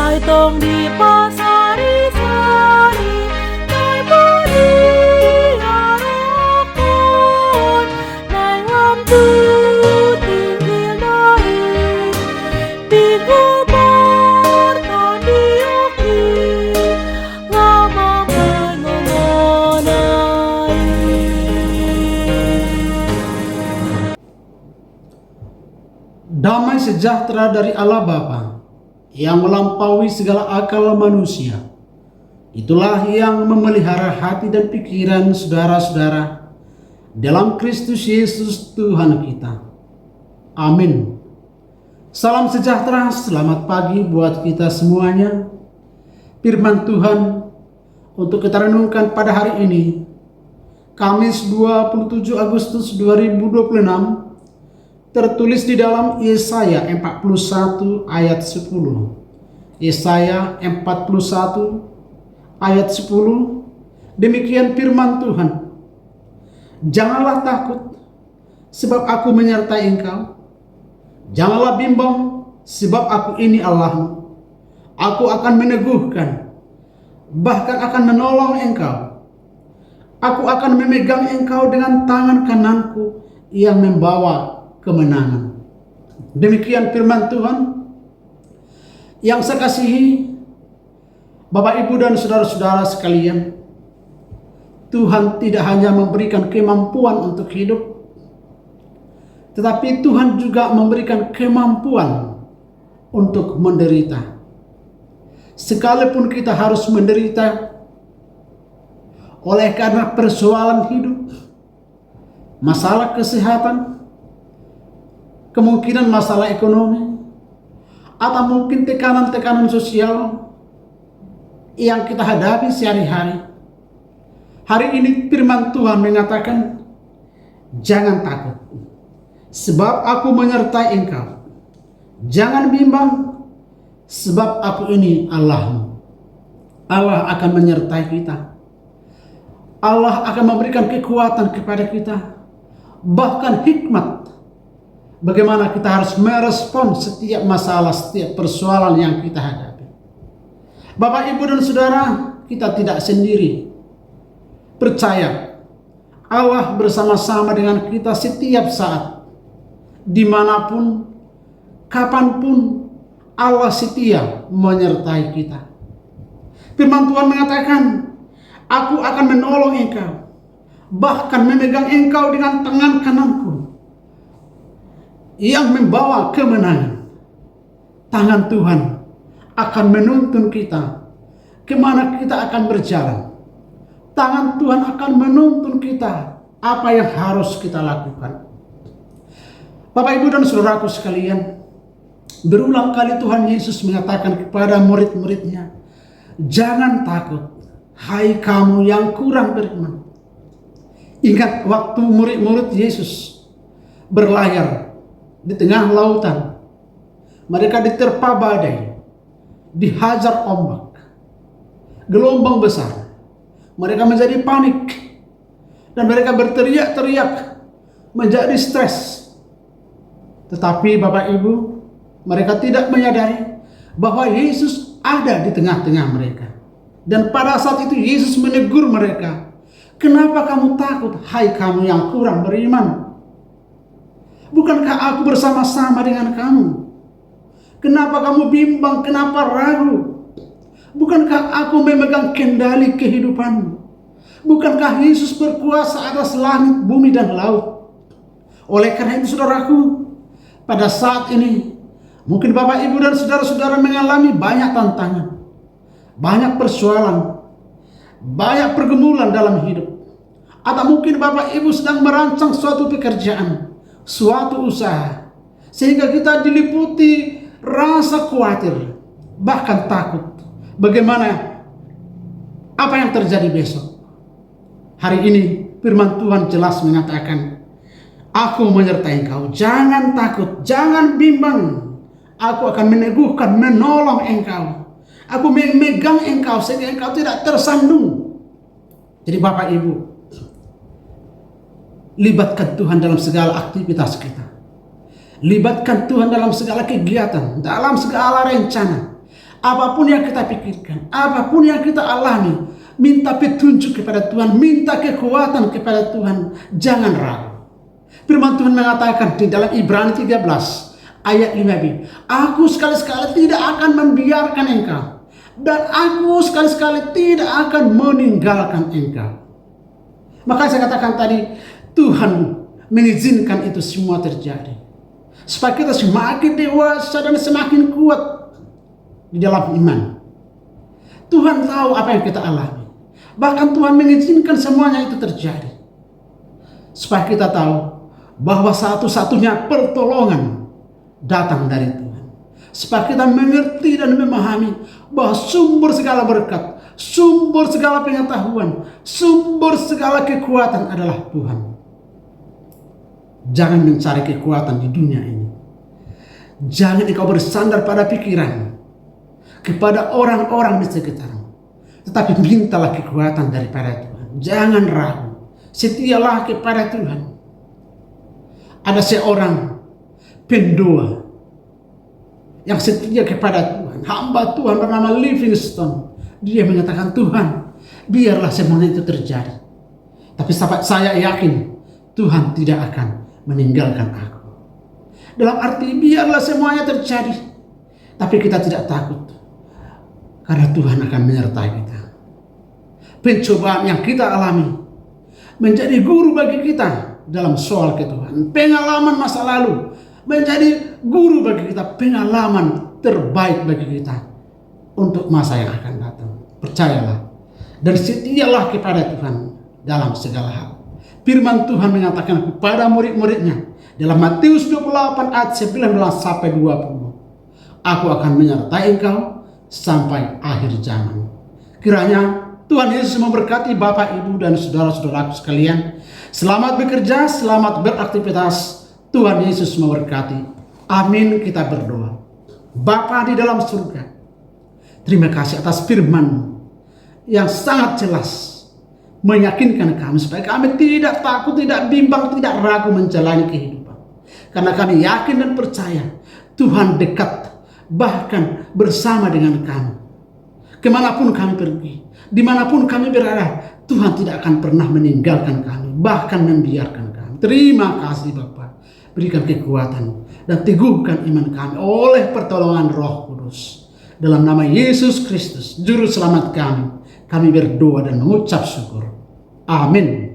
Nai tong di pasari-sari, nai budi harapon, nai lampu tinggi nai, bigo borton dioki, lama mengomonai. Damai sejahtera dari Allah Bapa yang melampaui segala akal manusia, itulah yang memelihara hati dan pikiran saudara-saudara dalam Kristus Yesus Tuhan kita. Amin. Salam sejahtera, selamat pagi buat kita semuanya. Firman Tuhan untuk kita renungkan pada hari ini, Kamis 27 Agustus 2026, tertulis di dalam Yesaya 41 ayat 10. Yesaya 41 ayat 10. Demikian firman Tuhan. Janganlah takut, sebab aku menyertai engkau. Janganlah bimbang, sebab aku ini Allahmu. Aku akan meneguhkan, bahkan akan menolong engkau. Aku akan memegang engkau dengan tangan kananku yang membawa kemenangan. Demikian firman Tuhan. Yang saya kasihi Bapak, Ibu, dan saudara-saudara sekalian, Tuhan tidak hanya memberikan kemampuan untuk hidup, tetapi Tuhan juga memberikan kemampuan untuk menderita. Sekalipun kita harus menderita oleh karena persoalan hidup, masalah kesehatan, kemungkinan masalah ekonomi, atau mungkin tekanan-tekanan sosial yang kita hadapi sehari-hari. Hari ini firman Tuhan mengatakan, jangan takut, sebab aku menyertai engkau. Jangan bimbang, sebab aku ini Allahmu. Allah akan menyertai kita. Allah akan memberikan kekuatan kepada kita, bahkan hikmat bagaimana kita harus merespon setiap masalah, setiap persoalan yang kita hadapi. Bapak, Ibu, dan saudara, kita tidak sendiri. Percaya, Allah bersama-sama dengan kita setiap saat, dimanapun, kapanpun. Allah setia menyertai kita. Firman Tuhan mengatakan, aku akan menolong engkau, bahkan memegang engkau dengan tangan kananku yang membawa kemenangan. Tangan Tuhan akan menuntun kita kemana kita akan berjalan. Tangan Tuhan akan menuntun kita apa yang harus kita lakukan. Bapak, Ibu, dan saudaraku sekalian, berulang kali Tuhan Yesus mengatakan kepada murid-muridnya, jangan takut, hai kamu yang kurang beriman. Ingat waktu murid-murid Yesus berlayar di tengah lautan, mereka diterpa badai, dihajar ombak, gelombang besar. Mereka menjadi panik dan mereka berteriak-teriak, menjadi stres. Tetapi Bapak, Ibu, mereka tidak menyadari bahwa Yesus ada di tengah-tengah mereka. Dan pada saat itu Yesus menegur mereka, kenapa kamu takut, hai kamu yang kurang beriman? Bukankah aku bersama-sama dengan kamu? Kenapa kamu bimbang? Kenapa ragu? Bukankah aku memegang kendali kehidupanmu? Bukankah Yesus berkuasa atas langit, bumi, dan laut? Oleh karena itu, saudaraku, pada saat ini mungkin Bapak, Ibu, dan saudara-saudara mengalami banyak tantangan, banyak persoalan, banyak pergumulan dalam hidup. Atau mungkin Bapak, Ibu sedang merancang suatu pekerjaan, suatu usaha, sehingga kita diliputi rasa khawatir, bahkan takut. Bagaimana? Apa yang terjadi besok? Hari ini firman Tuhan jelas mengatakan, aku menyertai engkau, jangan takut, jangan bimbang. Aku akan meneguhkan, menolong engkau. Aku memegang engkau sehingga engkau tidak tersandung. Jadi Bapak, Ibu, libatkan Tuhan dalam segala aktivitas kita. Libatkan Tuhan dalam segala kegiatan, dalam segala rencana. Apapun yang kita pikirkan, apapun yang kita alami, minta petunjuk kepada Tuhan, minta kekuatan kepada Tuhan, jangan ragu. Firman Tuhan mengatakan di dalam Ibrani 13 ayat 5b, aku sekali-sekali tidak akan membiarkan engkau, dan aku sekali-sekali tidak akan meninggalkan engkau. Maka saya katakan tadi, Tuhan mengizinkan itu semua terjadi supaya kita semakin dewasa dan semakin kuat di dalam iman. Tuhan tahu apa yang kita alami. Bahkan Tuhan mengizinkan semuanya itu terjadi supaya kita tahu bahwa satu-satunya pertolongan datang dari Tuhan. Supaya kita mengerti dan memahami bahwa sumber segala berkat, sumber segala pengetahuan, sumber segala kekuatan adalah Tuhan. Jangan mencari kekuatan di dunia ini. Jangan engkau bersandar pada pikiran, kepada orang-orang di sekitarmu, tetapi mintalah kekuatan daripada Tuhan. Jangan ragu, setialah kepada Tuhan. Ada seorang pendoa yang setia kepada Tuhan, hamba Tuhan bernama Livingstone. Dia mengatakan, Tuhan, biarlah semuanya itu terjadi, tapi saya yakin Tuhan tidak akan meninggalkan aku. Dalam arti biarlah semuanya terjadi, tapi kita tidak takut, karena Tuhan akan menyertai kita. Pencobaan yang kita alami menjadi guru bagi kita dalam soal ketuhanan. Pengalaman masa lalu menjadi guru bagi kita, pengalaman terbaik bagi kita untuk masa yang akan datang. Percayalah dan setialah kepada Tuhan dalam segala hal. Firman Tuhan mengatakan kepada murid-muridnya dalam Matius 28 ayat 19 sampai 20, aku akan menyertai engkau sampai akhir zaman. Kiranya Tuhan Yesus memberkati Bapak, Ibu, dan saudara-saudaraku sekalian. Selamat bekerja, selamat beraktivitas. Tuhan Yesus memberkati. Amin. Kita berdoa. Bapa di dalam surga, terima kasih atas firman yang sangat jelas, meyakinkan kami supaya kami tidak takut, tidak bimbang, tidak ragu menjalani kehidupan. Karena kami yakin dan percaya Tuhan dekat, bahkan bersama dengan kami. Kemanapun kami pergi, dimanapun kami berada, Tuhan tidak akan pernah meninggalkan kami, bahkan membiarkan kami. Terima kasih Bapa. Berikan kekuatan dan teguhkan iman kami oleh pertolongan Roh Kudus. Dalam nama Yesus Kristus, Juru Selamat kami berdoa dan mengucap syukur. Amin.